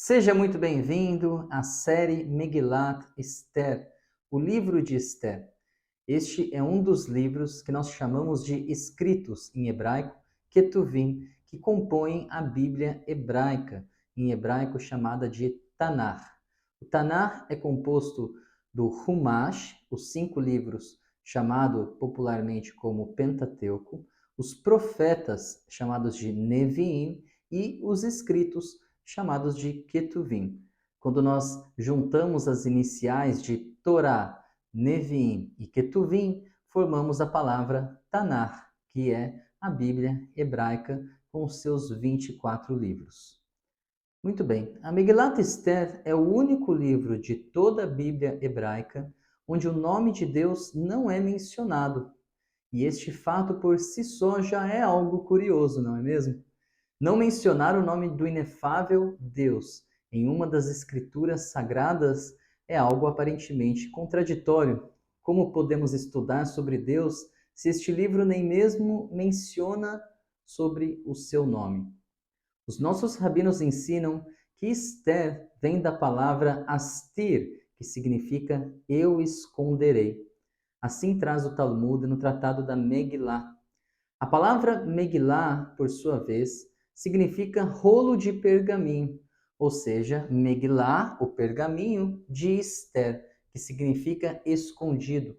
Seja muito bem-vindo à série Megilat Esther, o livro de Esther. Este é um dos livros que nós chamamos de escritos em hebraico, Ketuvim, que compõem a Bíblia hebraica, em hebraico chamada de Tanakh. O Tanakh é composto do Humash, os 5 livros, chamado popularmente como Pentateuco, os profetas, chamados de Neviim, e os escritos, chamados de Ketuvim. Quando nós juntamos as iniciais de Torá, Neviim e Ketuvim, formamos a palavra Tanakh, que é a Bíblia hebraica com os seus 24 livros. Muito bem, a Megilat Esther é o único livro de toda a Bíblia hebraica onde o nome de Deus não é mencionado. E este fato por si só já é algo curioso, não é mesmo? Não mencionar o nome do inefável Deus em uma das escrituras sagradas é algo aparentemente contraditório. Como podemos estudar sobre Deus se este livro nem mesmo menciona sobre o seu nome? Os nossos rabinos ensinam que Esther vem da palavra astir, que significa eu esconderei. Assim traz o Talmud no tratado da Megillah. A palavra Megillah, por sua vez, significa rolo de pergaminho, ou seja, Megillah, o pergaminho, de Esther, que significa escondido.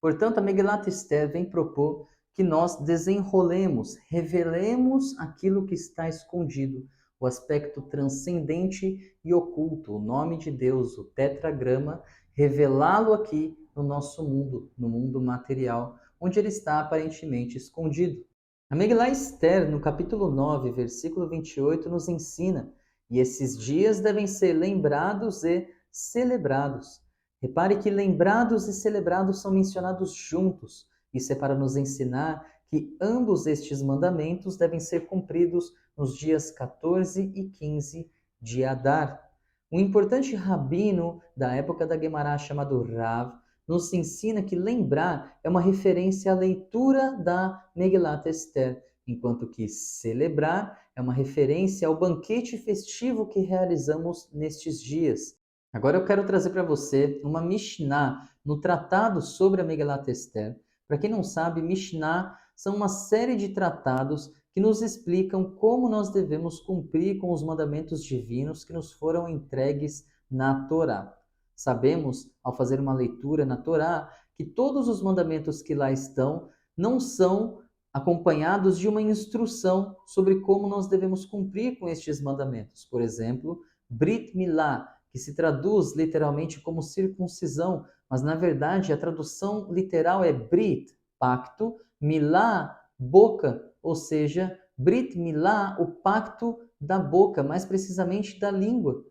Portanto, a Megilat Esther vem propor que nós desenrolemos, revelemos aquilo que está escondido, o aspecto transcendente e oculto, o nome de Deus, o tetragrama, revelá-lo aqui no nosso mundo, no mundo material, onde ele está aparentemente escondido. A Megillah Esther, no capítulo 9, versículo 28, nos ensina: e esses dias devem ser lembrados e celebrados. Repare que lembrados e celebrados são mencionados juntos. Isso é para nos ensinar que ambos estes mandamentos devem ser cumpridos nos dias 14 e 15 de Adar. Um importante rabino da época da Guemará, chamado Rav, nos ensina que lembrar é uma referência à leitura da Megilat Esther, enquanto que celebrar é uma referência ao banquete festivo que realizamos nestes dias. Agora eu quero trazer para você uma Mishnah no tratado sobre a Megilat Esther. Para quem não sabe, Mishnah são uma série de tratados que nos explicam como nós devemos cumprir com os mandamentos divinos que nos foram entregues na Torá. Sabemos, ao fazer uma leitura na Torá, que todos os mandamentos que lá estão não são acompanhados de uma instrução sobre como nós devemos cumprir com estes mandamentos. Por exemplo, Brit Milá, que se traduz literalmente como circuncisão, mas na verdade a tradução literal é Brit, pacto, Milá, boca, ou seja, Brit Milá, o pacto da boca, mais precisamente da língua.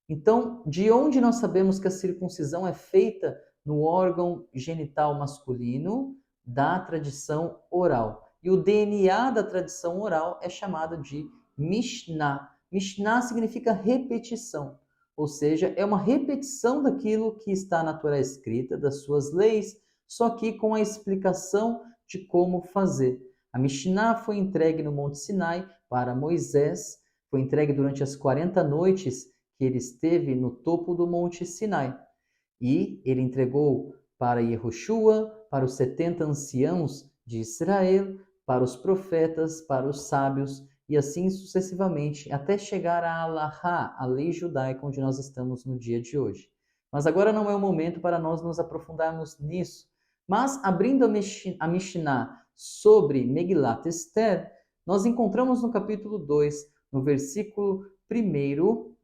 Então, de onde nós sabemos que a circuncisão é feita no órgão genital masculino da tradição oral? E o DNA da tradição oral é chamado de Mishnah. Mishnah significa repetição, ou seja, é uma repetição daquilo que está na Torá escrita, das suas leis, só que com a explicação de como fazer. A Mishnah foi entregue no Monte Sinai para Moisés, foi entregue durante as 40 noites que ele esteve no topo do Monte Sinai. E ele entregou para Yehoshua, para os 70 anciãos de Israel, para os profetas, para os sábios, e assim sucessivamente, até chegar a Alahá, a lei judaica, onde nós estamos no dia de hoje. Mas agora não é o momento para nós nos aprofundarmos nisso. Mas, abrindo a Mishnah sobre Megilat Esther, nós encontramos no capítulo 2, no versículo 1,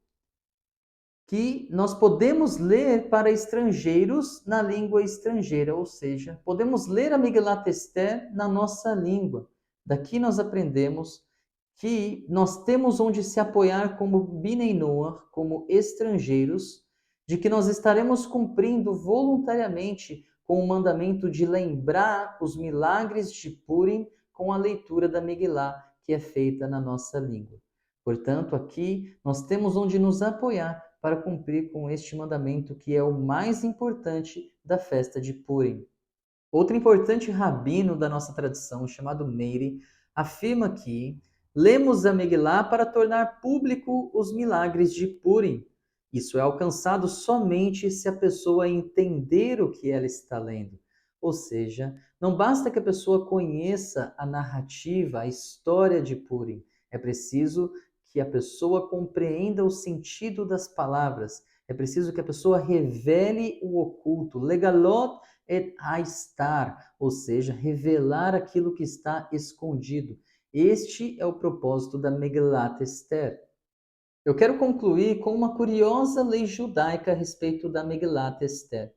que nós podemos ler para estrangeiros na língua estrangeira, ou seja, podemos ler a Megilat Esther na nossa língua. Daqui nós aprendemos que nós temos onde se apoiar como Binei Noach, como estrangeiros, de que nós estaremos cumprindo voluntariamente com o mandamento de lembrar os milagres de Purim com a leitura da Megillah, que é feita na nossa língua. Portanto, aqui nós temos onde nos apoiar para cumprir com este mandamento que é o mais importante da festa de Purim. Outro importante rabino da nossa tradição, chamado Meiri, afirma que Lemos a Megilá para tornar público os milagres de Purim. Isso é alcançado somente se a pessoa entender o que ela está lendo. Ou seja, não basta que a pessoa conheça a narrativa, a história de Purim. É preciso que a pessoa compreenda o sentido das palavras. É preciso que a pessoa revele o oculto, legalot et haistar, ou seja, revelar aquilo que está escondido. Este é o propósito da Megillat Esther. Eu quero concluir com uma curiosa lei judaica a respeito da Megillat Esther.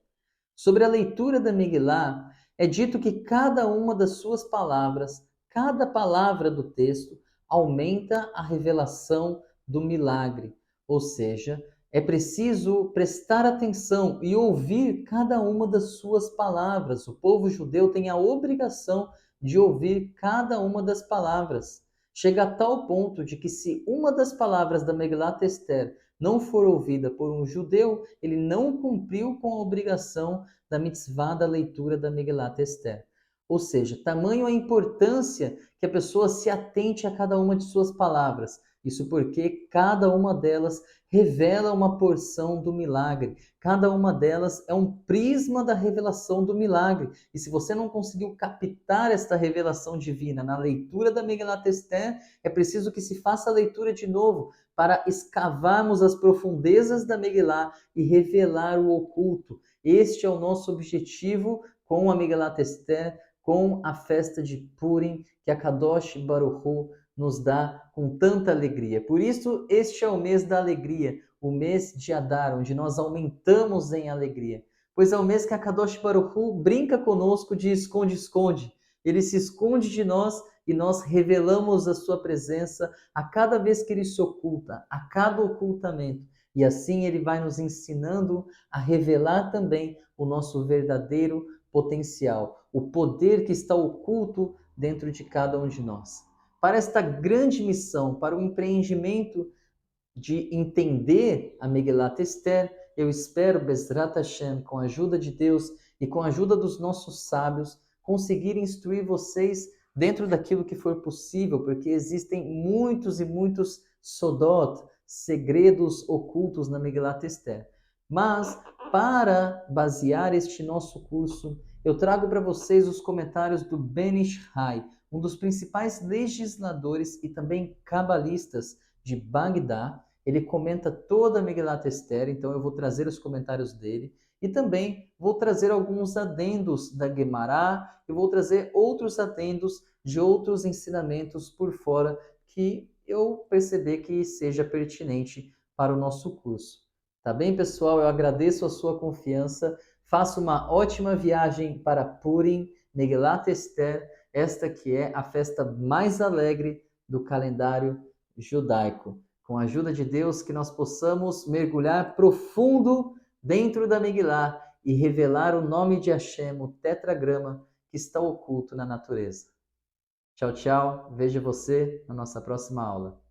Sobre a leitura da Megillah, é dito que cada uma das suas palavras, cada palavra do texto, aumenta a revelação do milagre. Ou seja, é preciso prestar atenção e ouvir cada uma das suas palavras. O povo judeu tem a obrigação de ouvir cada uma das palavras. Chega a tal ponto de que se uma das palavras da Megillat Esther não for ouvida por um judeu, ele não cumpriu com a obrigação da mitzvah da leitura da Megillat Esther. Ou seja, tamanho a importância que a pessoa se atente a cada uma de suas palavras. Isso porque cada uma delas revela uma porção do milagre. Cada uma delas é um prisma da revelação do milagre. E se você não conseguiu captar esta revelação divina na leitura da Megillat Esther, é preciso que se faça a leitura de novo para escavarmos as profundezas da Megillah e revelar o oculto. Este é o nosso objetivo com a Megillat Esther, com a festa de Purim, que a Kadosh Baruch Hu nos dá com tanta alegria. Por isso, este é o mês da alegria, o mês de Adar, onde nós aumentamos em alegria. Pois é o mês que a Kadosh Baruch Hu brinca conosco de esconde-esconde. Ele se esconde de nós e nós revelamos a sua presença a cada vez que ele se oculta, a cada ocultamento. E assim ele vai nos ensinando a revelar também o nosso verdadeiro potencial, o poder que está oculto dentro de cada um de nós. Para esta grande missão, para o empreendimento de entender a Megillat Esther, eu espero, Bezrat Hashem, com a ajuda de Deus e com a ajuda dos nossos sábios, conseguir instruir vocês dentro daquilo que for possível, porque existem muitos e muitos sodot, segredos ocultos na Megillat Esther. Mas, para basear este nosso curso, eu trago para vocês os comentários do Ben Ish Hai, um dos principais legisladores e também cabalistas de Bagdá. Ele comenta toda a Megillat Esther, então eu vou trazer os comentários dele. E também vou trazer alguns adendos da Guemará e vou trazer outros adendos de outros ensinamentos por fora que eu perceber que seja pertinente para o nosso curso. Tá bem, pessoal? Eu agradeço a sua confiança. Faça uma ótima viagem para Purim, Megillat Esther, esta que é a festa mais alegre do calendário judaico. Com a ajuda de Deus, que nós possamos mergulhar profundo dentro da Megillah e revelar o nome de Hashem, o tetragrama que está oculto na natureza. Tchau, tchau. Vejo você na nossa próxima aula.